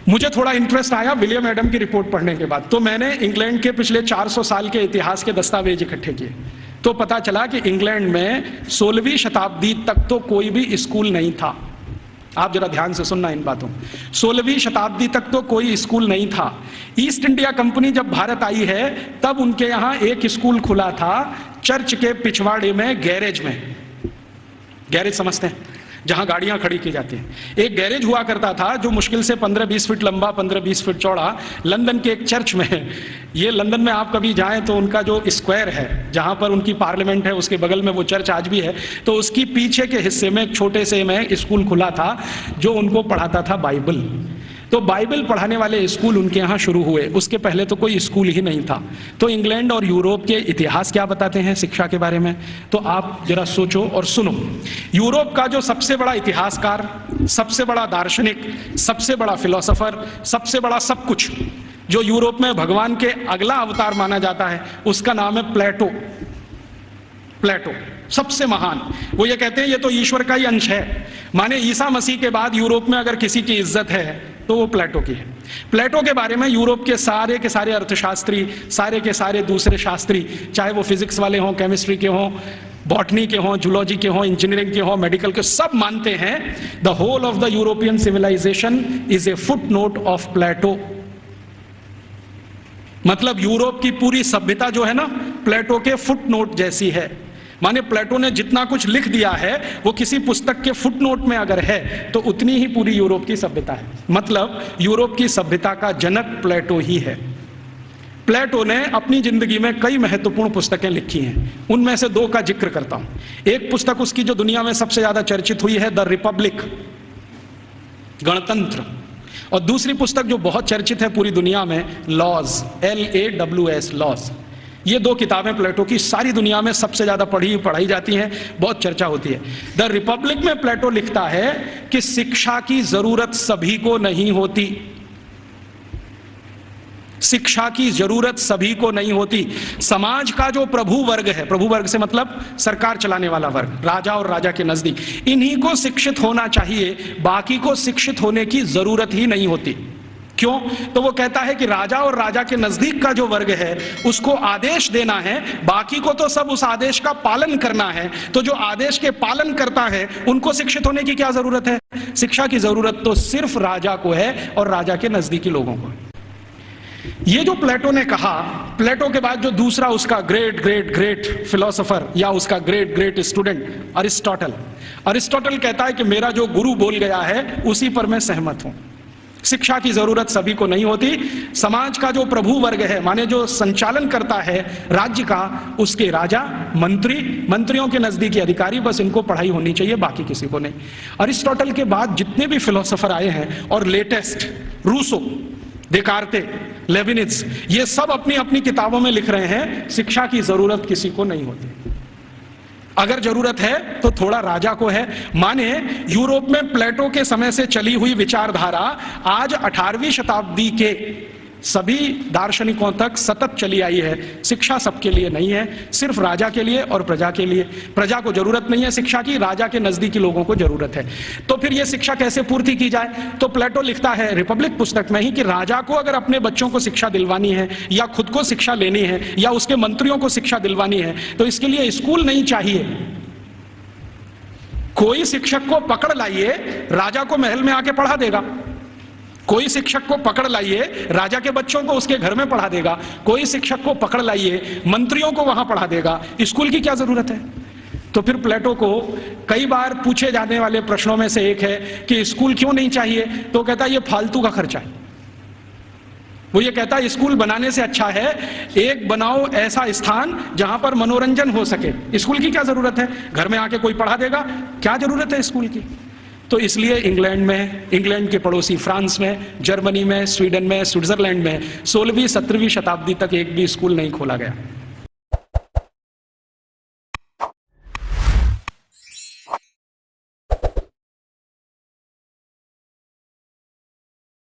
मुझे थोड़ा इंटरेस्ट आया विलियम एडम की रिपोर्ट पढ़ने के बाद, तो मैंने इंग्लैंड के पिछले 400 साल के इतिहास के दस्तावेज इकट्ठे किए। तो पता चला कि इंग्लैंड में 16वीं शताब्दी तक तो कोई भी स्कूल नहीं था। आप जरा ध्यान से सुनना इन बातों। 16वीं शताब्दी तक तो कोई स्कूल नहीं था। ईस्ट इंडिया कंपनी जब भारत आई है तब उनके यहाँ एक स्कूल खुला था चर्च के पिछवाड़े में, गैरेज में। गैरेज समझते हैं, जहां गाड़ियां खड़ी की जाती हैं। एक गैरेज हुआ करता था जो मुश्किल से 15-20 फीट लंबा, 15-20 फीट चौड़ा, लंदन के एक चर्च में। ये लंदन में आप कभी जाएं तो उनका जो स्क्वायर है जहां पर उनकी पार्लियामेंट है, उसके बगल में वो चर्च आज भी है। तो उसकी पीछे के हिस्से में एक छोटे से में स्कूल खुला था जो उनको पढ़ाता था बाइबल। तो बाइबल पढ़ाने वाले स्कूल उनके यहाँ शुरू हुए। उसके पहले तो कोई स्कूल ही नहीं था। तो इंग्लैंड और यूरोप के इतिहास क्या बताते हैं शिक्षा के बारे में, तो आप जरा सोचो और सुनो। यूरोप का जो सबसे बड़ा इतिहासकार, सबसे बड़ा दार्शनिक, सबसे बड़ा फिलोसोफर, सबसे बड़ा सब कुछ, जो यूरोप में भगवान के अगला अवतार माना जाता है, उसका नाम है प्लेटो। प्लेटो सबसे महान। वो ये कहते हैं ये तो ईश्वर का ही अंश है। माने ईसा मसीह के बाद यूरोप में अगर किसी की इज्जत है तो वो प्लेटो की है। प्लेटो के बारे में यूरोप के सारे अर्थशास्त्री, सारे के सारे दूसरे शास्त्री, चाहे वो फिजिक्स वाले हों, केमिस्ट्री के हों, बॉटनी के हों, जूलॉजी के हों, इंजीनियरिंग के हों, मेडिकल के, सब मानते हैं the whole of the European civilisation is a footnote of Plato. मतलब यूरोप की पूरी सभ्यता जो है ना, प्लेटो के फुट नोट जैसी है। माने प्लेटो ने जितना कुछ लिख दिया है वो किसी पुस्तक के फुटनोट में अगर है तो उतनी ही पूरी यूरोप की सभ्यता है। मतलब यूरोप की सभ्यता का जनक प्लेटो ही है। प्लेटो ने अपनी जिंदगी में कई महत्वपूर्ण पुस्तकें लिखी हैं, उनमें से दो का जिक्र करता हूं। एक पुस्तक उसकी जो दुनिया में सबसे ज्यादा चर्चित हुई है, द रिपब्लिक, गणतंत्र। और दूसरी पुस्तक जो बहुत चर्चित है पूरी दुनिया में, लॉज, LAWS, लॉज। ये दो किताबें प्लेटो की सारी दुनिया में सबसे ज्यादा पढ़ाई जाती हैं, बहुत चर्चा होती है। द रिपब्लिक में प्लेटो लिखता है कि शिक्षा की जरूरत सभी को नहीं होती। शिक्षा की जरूरत सभी को नहीं होती। समाज का जो प्रभु वर्ग है, प्रभु वर्ग से मतलब सरकार चलाने वाला वर्ग, राजा और राजा के नजदीक, इन्हीं को शिक्षित होना चाहिए, बाकी को शिक्षित होने की जरूरत ही नहीं होती। क्यों? तो वो कहता है कि राजा और राजा के नजदीक का जो वर्ग है उसको आदेश देना है, बाकी को तो सब उस आदेश का पालन करना है। तो जो आदेश के पालन करता है उनको शिक्षित होने की क्या जरूरत है? शिक्षा की जरूरत तो सिर्फ राजा को है और राजा के नजदीकी लोगों को। ये जो प्लेटो ने कहा, प्लेटो के बाद जो दूसरा उसका ग्रेट ग्रेट ग्रेट फिलोसोफर या उसका great great student Aristotle. Aristotle कहता है कि मेरा जो गुरु बोल गया है उसी पर मैं सहमत हूं। शिक्षा की जरूरत सभी को नहीं होती। समाज का जो प्रभु वर्ग है, माने जो संचालन करता है राज्य का, उसके राजा, मंत्री, मंत्रियों के नजदीकी अधिकारी, बस इनको पढ़ाई होनी चाहिए, बाकी किसी को नहीं। अरिस्टोटल के बाद जितने भी फिलोसोफर आए हैं और लेटेस्ट, रूसो, देकार्ते, लेविनिज, ये सब अपनी अपनी किताबों में लिख रहे हैं शिक्षा की जरूरत किसी को नहीं होती। अगर जरूरत है तो थोड़ा राजा को है। माने यूरोप में प्लेटो के समय से चली हुई विचारधारा आज 18वीं शताब्दी के सभी दार्शनिकों तक सतत चली आई है। शिक्षा सबके लिए नहीं है, सिर्फ राजा के लिए और प्रजा के लिए। प्रजा को जरूरत नहीं है शिक्षा की, राजा के नजदीकी लोगों को जरूरत है। तो फिर यह शिक्षा कैसे पूर्ति की जाए? तो प्लेटो लिखता है रिपब्लिक पुस्तक में ही कि राजा को अगर अपने बच्चों को शिक्षा दिलवानी है या खुद को शिक्षा लेनी है या उसके मंत्रियों को शिक्षा दिलवानी है तो इसके लिए स्कूल नहीं चाहिए। कोई शिक्षक को पकड़ लाइए, राजा को महल में आके पढ़ा देगा। कोई शिक्षक को पकड़ लाइए, राजा के बच्चों को उसके घर में पढ़ा देगा। कोई शिक्षक को पकड़ लाइए, मंत्रियों को वहां पढ़ा देगा। स्कूल की क्या जरूरत है? तो फिर प्लेटो को कई बार पूछे जाने वाले प्रश्नों में से एक है कि स्कूल क्यों नहीं चाहिए? तो कहता है ये फालतू का खर्चा है। वो ये कहता है स्कूल बनाने से अच्छा है एक बनाओ ऐसा स्थान जहां पर मनोरंजन हो सके। स्कूल की क्या जरूरत है? घर में आके कोई पढ़ा देगा, क्या जरूरत है स्कूल की? तो इसलिए इंग्लैंड में, इंग्लैंड के पड़ोसी फ्रांस में, जर्मनी में, स्वीडन में, स्विट्जरलैंड में 16वीं 17वीं शताब्दी तक एक भी स्कूल नहीं खोला गया।